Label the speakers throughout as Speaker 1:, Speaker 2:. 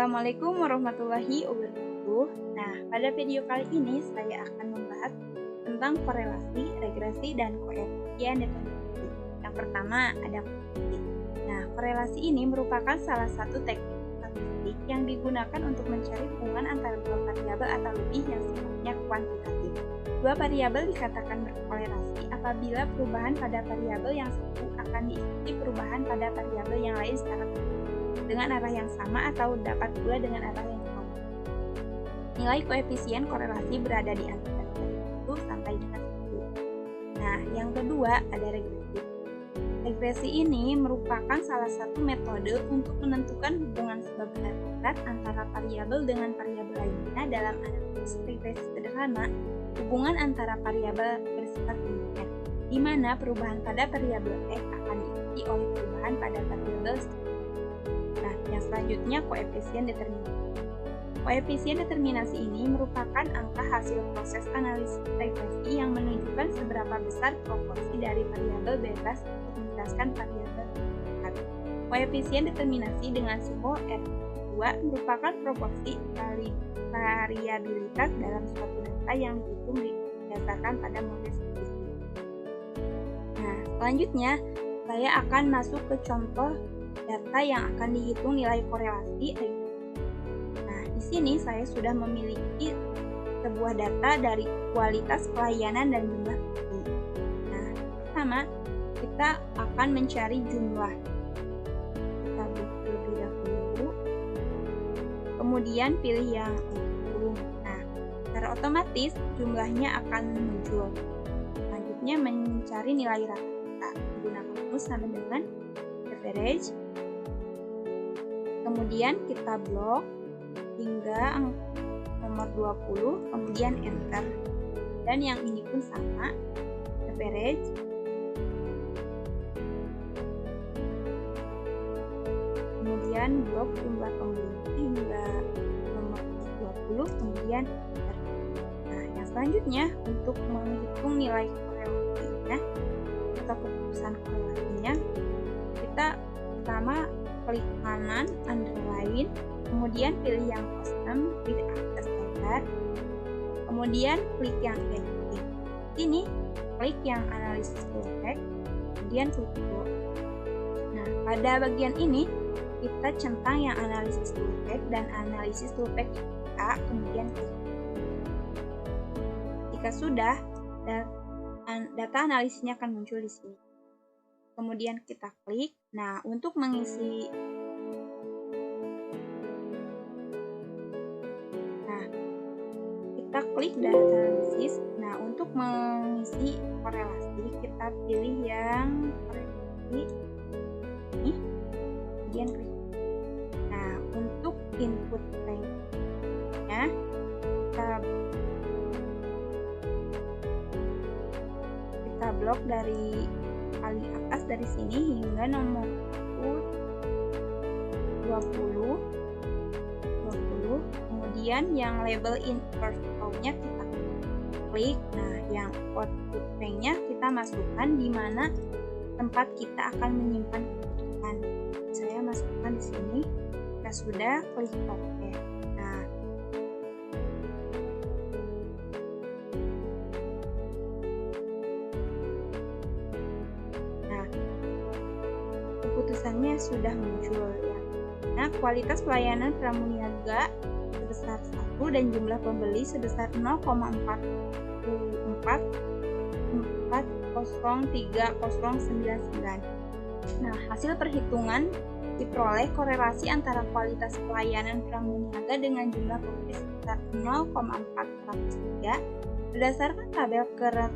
Speaker 1: Assalamualaikum warahmatullahi wabarakatuh. Nah, pada video kali ini saya akan membahas tentang korelasi, regresi, dan koefisien determinasi. Yang pertama ada korelasi. Nah, korelasi ini merupakan salah satu teknik statistik yang digunakan untuk mencari hubungan antara dua variabel atau lebih yang sifatnya kuantitatif. Dua variabel dikatakan berkorelasi apabila perubahan pada variabel yang satu akan diikuti perubahan pada variabel yang lain secara tertutup dengan arah yang sama atau dapat pula dengan arah yang sama. Nilai koefisien korelasi berada di antara 1 sampai dengan 10. Nah, yang kedua ada regresi. Regresi ini merupakan salah satu metode untuk menentukan hubungan sebab akibat antara variabel dengan variabel lainnya. Dalam analisis regresi sederhana, hubungan antara variabel bersifat linear, di mana perubahan pada variabel X akan diikuti oleh perubahan pada variabel. Nah, yang selanjutnya koefisien determinasi. Koefisien determinasi ini merupakan angka hasil proses analisis regresi yang menunjukkan seberapa besar proporsi dari variabel bebas untuk menjelaskan variabel tersebut. Koefisien determinasi dengan simbol R2 merupakan proporsi variabilitas dalam suatu data yang dihitung berdasarkan pada model statistik. Nah, selanjutnya saya akan masuk ke contoh data yang akan dihitung nilai korelasi. Nah, di sini saya sudah memiliki sebuah data dari kualitas pelayanan dan jumlah pembeli. Nah, pertama kita akan mencari jumlah. Kita buat terlebih dahulu. Kemudian pilih yang 10. Nah, secara otomatis jumlahnya akan muncul. Selanjutnya mencari nilai rata-rata menggunakan rumus sama dengan average. Kemudian kita blok hingga nomor 20, kemudian enter. Dan yang ini pun sama, average. Kemudian blok jumlah pembeli hingga nomor 20, kemudian enter. Nah, yang selanjutnya untuk menghitung nilai korelasinya atau keputusan korelasinya, kita pertama klik kanan underline, kemudian pilih yang custom with access standard, kemudian klik yang editing. Sini klik yang analysis full text, kemudian klik block. Nah, pada bagian ini kita centang yang analisis full text dan analisis full text kita, kemudian klik. Jika sudah, data analisisnya akan muncul di sini. Kemudian kita klik. Nah, untuk mengisi kita klik data analisis. Nah, untuk mengisi korelasi kita pilih yang korelasi ini, kemudian klik. Nah, untuk input range-nya kita blok dari paling atas dari sini hingga nomor 20. Kemudian yang label interval-nya kita klik. Nah, yang output range-nya kita masukkan di mana tempat kita akan menyimpan keputusan. Saya masukkan di sini. Kita sudah klik OK. Keputusannya sudah muncul ya. Nah, kualitas pelayanan pramuniaga sebesar 1 dan jumlah pembeli sebesar 0,40403,099. Nah, hasil perhitungan diperoleh korelasi antara kualitas pelayanan pramuniaga dengan jumlah pembeli sebesar 0,403 berdasarkan tabel keeratan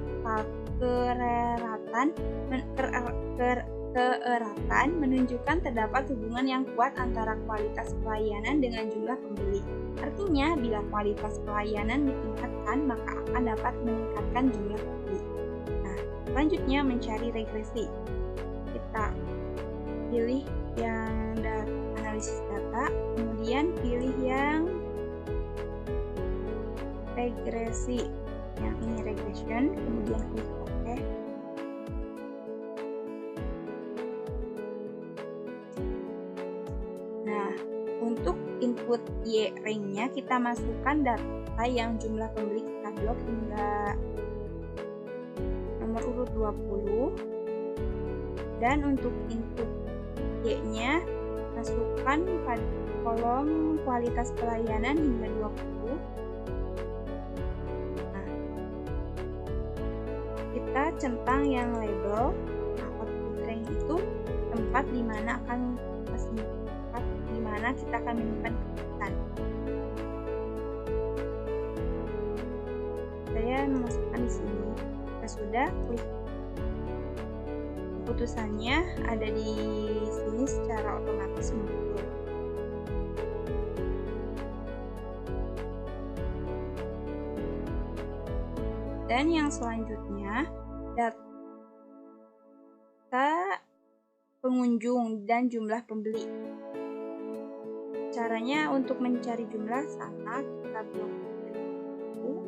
Speaker 1: menunjukkan terdapat hubungan yang kuat antara kualitas pelayanan dengan jumlah pembeli. Artinya, bila kualitas pelayanan ditingkatkan, maka akan dapat meningkatkan jumlah pembeli. Nah, selanjutnya mencari regresi. Kita pilih yang analisis data, kemudian pilih yang regresi. Yang ini regression, kemudian klik OK. input Y-ring-nya kita masukkan data yang jumlah pembeli kita blok hingga nomor urut 20, dan untuk input Y-nya masukkan pada kolom kualitas pelayanan hingga 20. Nah, kita centang yang label. Nah, output rank itu tempat dimana kita akan menyimpan keputusan. Saya memasukkan di sini. Jika sudah, klik. Keputusannya ada di sini secara otomatis muncul. Dan yang selanjutnya, data pengunjung dan jumlah pembeli. Caranya untuk mencari jumlah sama, kita blok itu,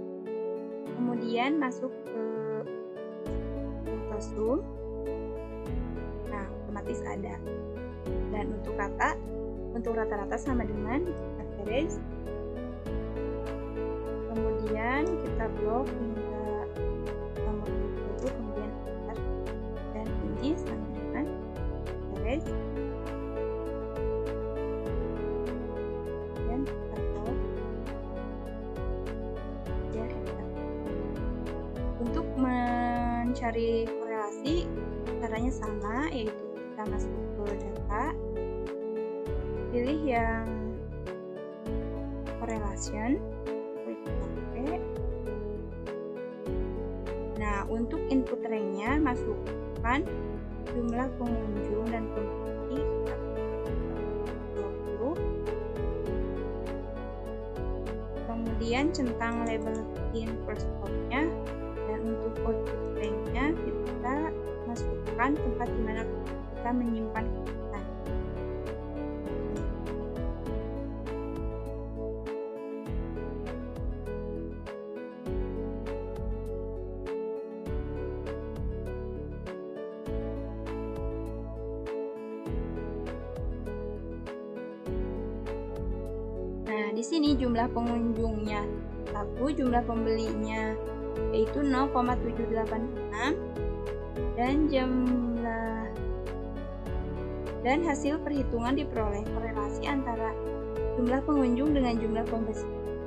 Speaker 1: kemudian masuk ke ultrasum. Nah, otomatis ada. Dan untuk rata-rata sama dengan average. Kemudian kita blok hingga nomor 20, kemudian enter, dan ini sama dengan average. Untuk mencari korelasi, caranya sama, yaitu kita masuk ke data, pilih yang correlation, klik OK. Nah, untuk input rank-nya masukkan jumlah pengunjung dan pembeli 20. Kemudian centang label inverse nya. Dan untuk output rank-nya kita masukkan tempat di mana kita menyimpan keputusan. Nah, di sini jumlah pengunjungnya 1, jumlah pembelinya yaitu 0,786, dan hasil perhitungan diperoleh korelasi antara jumlah pengunjung dengan jumlah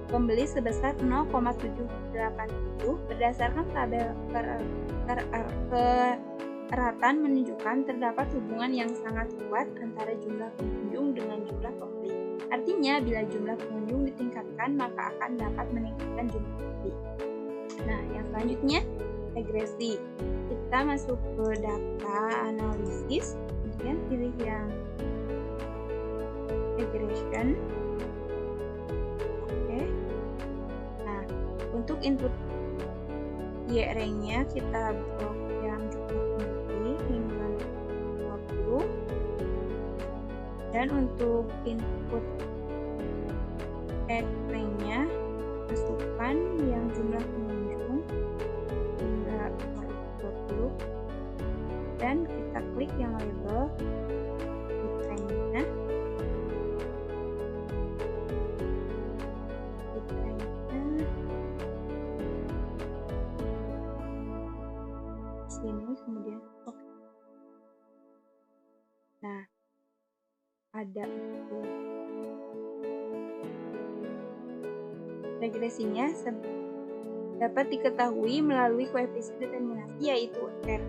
Speaker 1: pembeli sebesar 0,787 berdasarkan tabel keratan menunjukkan terdapat hubungan yang sangat kuat antara jumlah pengunjung dengan jumlah pembeli. Artinya, bila jumlah pengunjung ditingkatkan, maka akan dapat meningkatkan jumlah pembeli. Nah, yang selanjutnya regresi. Kita masuk ke data analisis, kemudian pilih yang regression. Oke. Nah, untuk input Y-ring-nya kita blok yang jumlah pembeli hingga 20. Dan untuk input X-ring-nya masukkan yang jumlah pengunjung hingga 20, dan kita klik yang label X-ring-nya. Sini kemudian oke. Nah, ada itu. Regresinya dapat diketahui melalui koefisien determinasi, yaitu R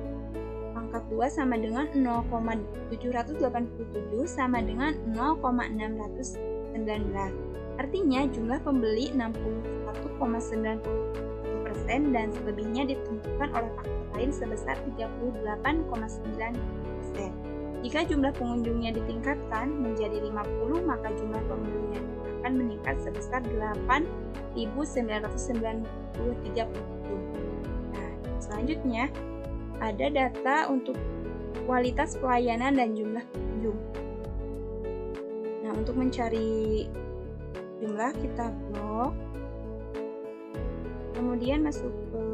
Speaker 1: pangkat 2 sama dengan 0,787 sama dengan 0,619. Artinya jumlah pembeli 61,91% dan selebihnya ditentukan oleh faktor lain sebesar 38,9%. Jika jumlah pengunjungnya ditingkatkan menjadi 50, maka jumlah pembelinya akan meningkat sebesar 8.993. Nah, selanjutnya ada data untuk kualitas pelayanan dan jumlah pengunjung. Nah, untuk mencari jumlah kita blok, kemudian masuk ke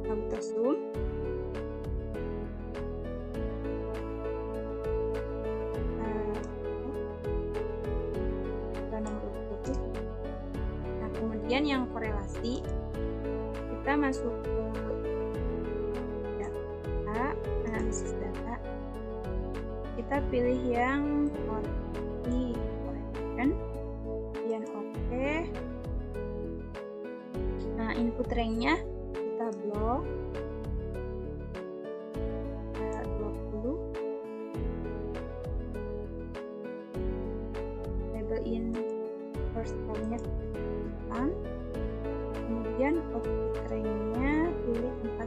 Speaker 1: Autosum. Kemudian yang korelasi, kita masuk ke data, analisis data. Kita pilih yang korelasi, correlation, kemudian oke. Nah, input ranknya kita blok 20. Label in first call-nya kita pilihkan. Kemudian output ranknya pilih 4.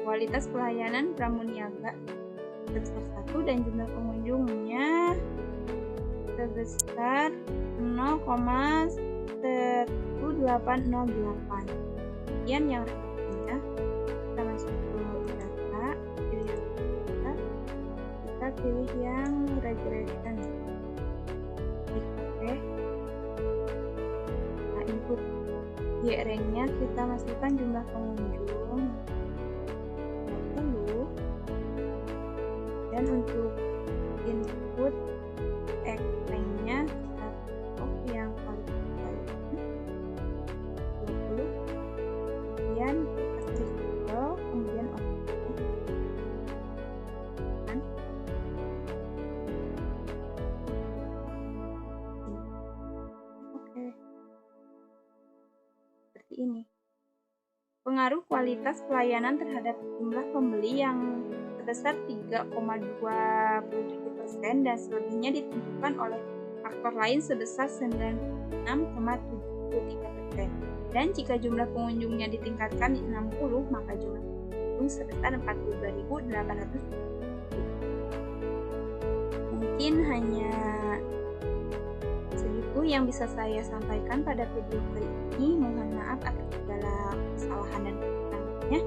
Speaker 1: Kualitas pelayanan Pramuniaga sebesar 1 dan jumlah pengunjungnya sebesar 0,1808. Kemudian yang referensinya kita masuk ke data, pilih data, kita pilih yang regression, klik OK. Nah, input Y-rank-nya kita masukkan jumlah pengunjung, dan untuk input X-nya kita pilih yang kualitas pelayanan 20, kemudian kita klik scroll, kemudian oke. Oke, seperti ini. Pengaruh kualitas pelayanan terhadap jumlah pembeli yang sebesar 3,27% dan selebihnya ditentukan oleh faktor lain sebesar 96,73%. Dan jika jumlah pengunjungnya ditingkatkan 60, maka jumlah pengunjung sebesar 42.800. Mungkin hanya segitu yang bisa saya sampaikan pada video kali ini. Mohon maaf atas segala kesalahan dan kekurangannya.